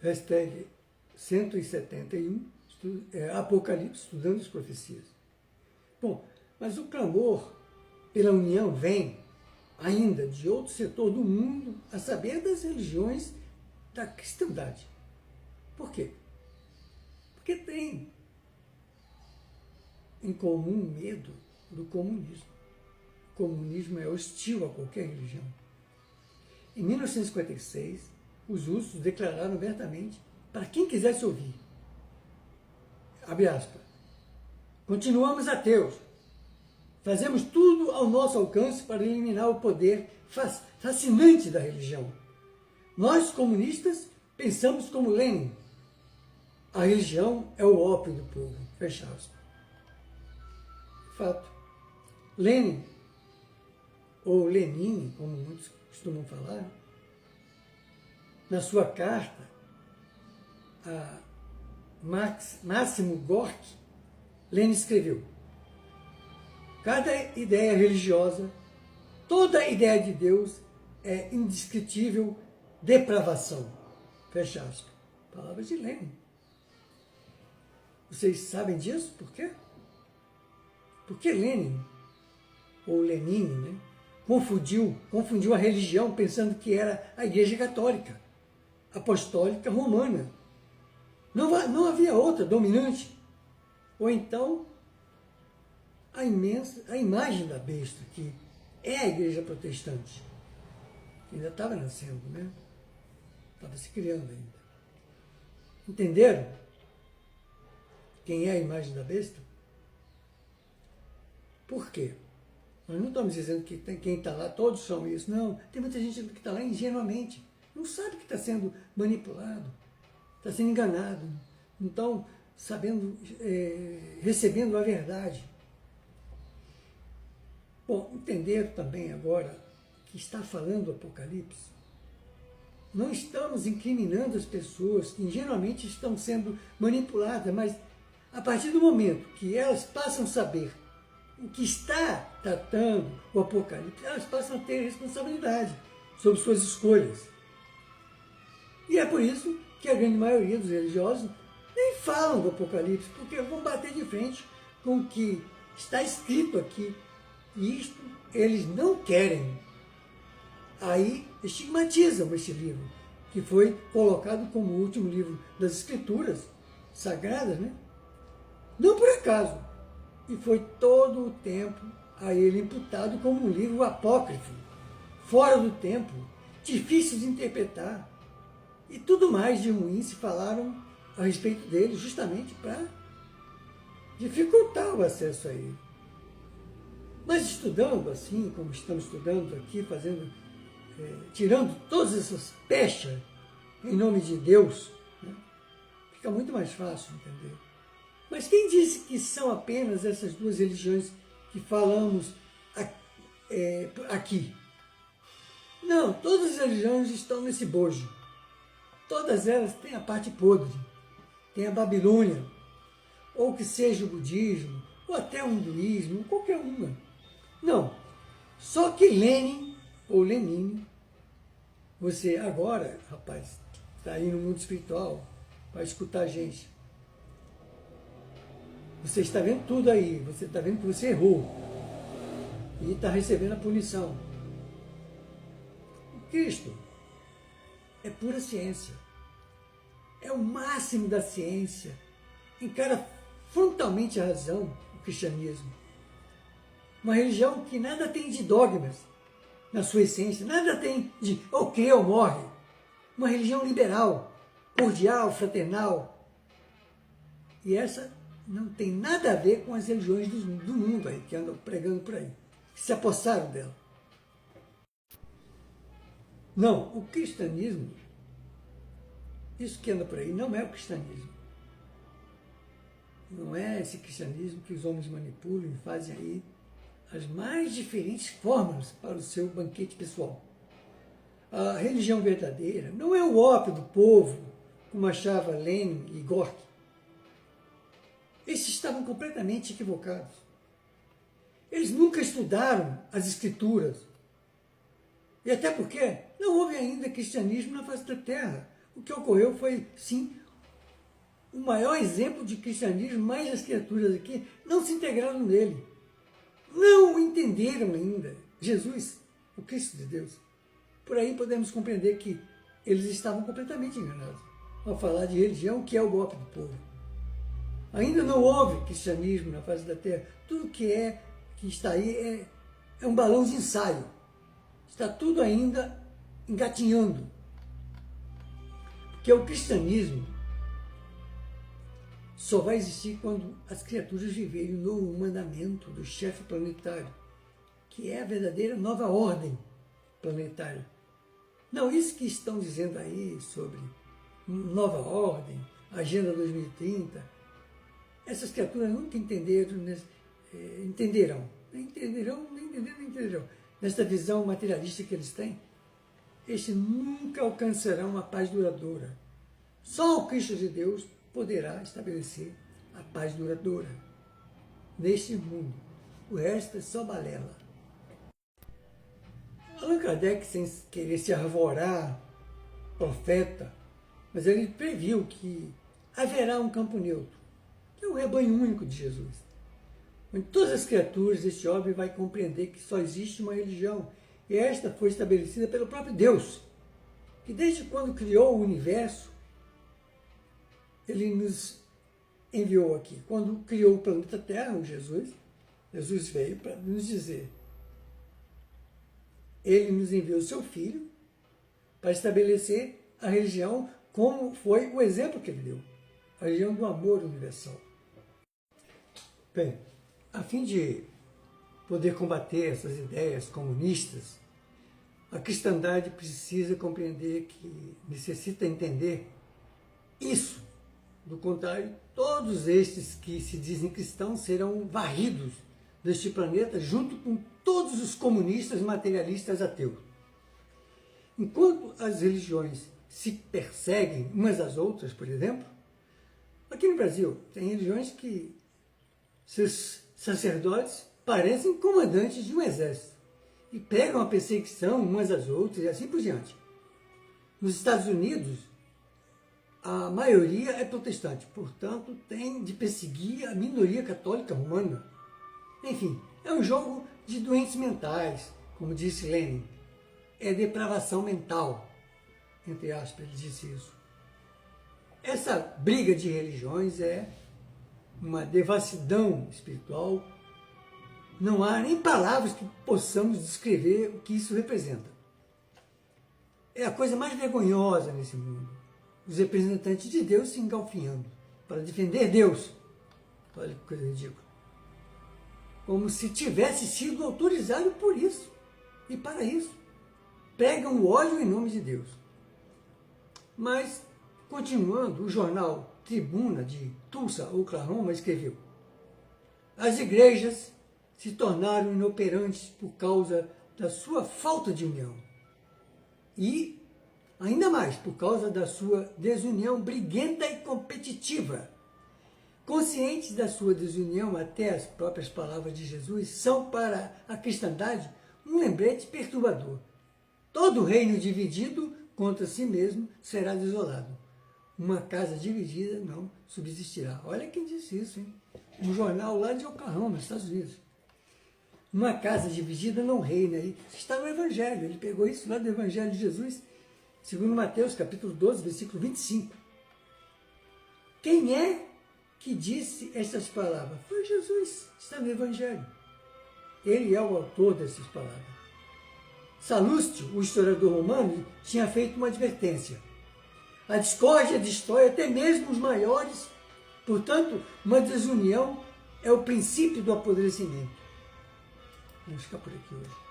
hashtag 171, Apocalipse, estudando as profecias. Bom, mas o clamor pela união vem ainda de outro setor do mundo, a saber das religiões da cristandade. Por quê? Porque tem em comum medo do comunismo. O comunismo é hostil a qualquer religião. Em 1956, os russos declararam abertamente para quem quisesse ouvir, abre aspas, continuamos ateus, fazemos tudo ao nosso alcance para eliminar o poder fascinante da religião. Nós, comunistas, pensamos como Lenin. A religião é o ópio do povo. Fecha aspas. Fato. Lenin, ou Lenin, como muitos costumam falar, na sua carta a Máximo Gorki, Lenin escreveu: cada ideia religiosa, toda ideia de Deus é indescritível depravação. Fecha aspas. Palavras de Lenin. Vocês sabem disso? Por quê? Porque Lenin, ou Lenin, né, confundiu a religião pensando que era a Igreja Católica, Apostólica Romana. Não havia outra dominante. Ou então, a imagem da besta, que é a Igreja Protestante, que ainda estava nascendo, né? Estava se criando ainda. Entenderam? Quem é a imagem da besta? Por quê? Nós não estamos dizendo que quem está lá, todos são isso. Não, tem muita gente que está lá ingenuamente. Não sabe que está sendo manipulado, está sendo enganado. Não estão sabendo, recebendo a verdade. Bom, entender também agora que está falando o Apocalipse, não estamos incriminando as pessoas que ingenuamente estão sendo manipuladas, mas a partir do momento que elas passam a saber o que está tratando o Apocalipse, elas passam a ter responsabilidade sobre suas escolhas. E é por isso que a grande maioria dos religiosos nem falam do Apocalipse, porque vão bater de frente com o que está escrito aqui. E isto eles não querem. Aí estigmatizam esse livro, que foi colocado como o último livro das Escrituras Sagradas, né? Não por acaso. E foi todo o tempo a ele imputado como um livro apócrifo, fora do tempo, difícil de interpretar. E tudo mais de ruim se falaram a respeito dele, justamente para dificultar o acesso a ele. Mas estudando assim, como estamos estudando aqui, tirando todas essas pechas em nome de Deus, né, fica muito mais fácil entender. Mas quem disse que são apenas essas duas religiões que falamos aqui? Não, todas as religiões estão nesse bojo. Todas elas têm a parte podre. Tem a Babilônia, ou que seja o budismo, ou até o hinduísmo, qualquer uma. Não, só que Lenin, ou Lenin, você agora, rapaz, está aí no mundo espiritual, vai escutar a gente. Você está vendo tudo aí, você está vendo que você errou e está recebendo a punição. O Cristo é pura ciência, é o máximo da ciência, encara frontalmente a razão, o cristianismo. Uma religião que nada tem de dogmas na sua essência, nada tem de ou crê ou morre. Uma religião liberal, cordial, fraternal. E essa não tem nada a ver com as religiões do mundo aí, que andam pregando por aí, que se apossaram dela. Não, o cristianismo, isso que anda por aí, não é o cristianismo. Não é esse cristianismo que os homens manipulam e fazem aí as mais diferentes fórmulas para o seu banquete pessoal. A religião verdadeira não é o ópio do povo, como achava Lenin e Gorky. Esses estavam completamente equivocados. Eles nunca estudaram as Escrituras. E até porque não houve ainda cristianismo na face da terra. O que ocorreu foi, sim, o maior exemplo de cristianismo, mas as criaturas aqui não se integraram nele. Não entenderam ainda Jesus, o Cristo de Deus. Por aí podemos compreender que eles estavam completamente enganados ao falar de religião, que é o golpe do povo. Ainda não houve cristianismo na face da terra. Tudo que está aí é um balão de ensaio. Está tudo ainda engatinhando. Porque o cristianismo só vai existir quando as criaturas viverem o novo mandamento do chefe planetário, que é a verdadeira nova ordem planetária. Não, isso que estão dizendo aí sobre nova ordem, Agenda 2030, essas criaturas nunca entenderão. Nesta visão materialista que eles têm, estes nunca alcançarão a paz duradoura. Só o Cristo de Deus poderá estabelecer a paz duradoura neste mundo. O resto é só balela. Allan Kardec, sem querer se arvorar profeta, mas ele previu que haverá um campo neutro, que é o rebanho único de Jesus, onde todas as criaturas deste orbe vai compreender que só existe uma religião, e esta foi estabelecida pelo próprio Deus, que desde quando criou o universo, ele nos enviou aqui. Quando criou o planeta Terra, o Jesus veio para nos dizer, ele nos enviou o seu Filho para estabelecer a religião como foi o exemplo que ele deu, a religião do amor universal. Bem, a fim de poder combater essas ideias comunistas, a cristandade precisa compreender que necessita entender isso. Do contrário, todos estes que se dizem cristãos serão varridos deste planeta junto com todos os comunistas materialistas ateus. Enquanto as religiões se perseguem umas às outras, por exemplo, aqui no Brasil tem religiões que seus sacerdotes parecem comandantes de um exército e pegam a perseguição umas às outras e assim por diante. Nos Estados Unidos, a maioria é protestante, portanto tem de perseguir a minoria católica romana. Enfim, é um jogo de doentes mentais, como disse Lenin. É depravação mental, entre aspas, ele disse isso. Essa briga de religiões é uma devassidão espiritual. Não há nem palavras que possamos descrever o que isso representa. É a coisa mais vergonhosa nesse mundo. Os representantes de Deus se engalfinhando para defender Deus. Olha que coisa ridícula. Como se tivesse sido autorizado por isso e para isso. Pregam o ódio em nome de Deus. Mas, continuando, o jornal Tribuna de Tulsa, Oklahoma, escreveu: as igrejas se tornaram inoperantes por causa da sua falta de união. E, ainda mais, por causa da sua desunião briguenta e competitiva. Conscientes da sua desunião, até as próprias palavras de Jesus são para a cristandade um lembrete perturbador. Todo reino dividido contra si mesmo será desolado. Uma casa dividida não subsistirá. Olha quem disse isso, hein? Um jornal lá de Oklahoma, nos Estados Unidos. Uma casa dividida não reina. Isso está no Evangelho. Ele pegou isso lá do Evangelho de Jesus, segundo Mateus, capítulo 12, versículo 25. Quem é que disse estas palavras? Foi Jesus, está no Evangelho. Ele é o autor dessas palavras. Salustio, o historiador romano, tinha feito uma advertência. A discórdia destrói até mesmo os maiores. Portanto, uma desunião é o princípio do apodrecimento. Vamos ficar por aqui hoje.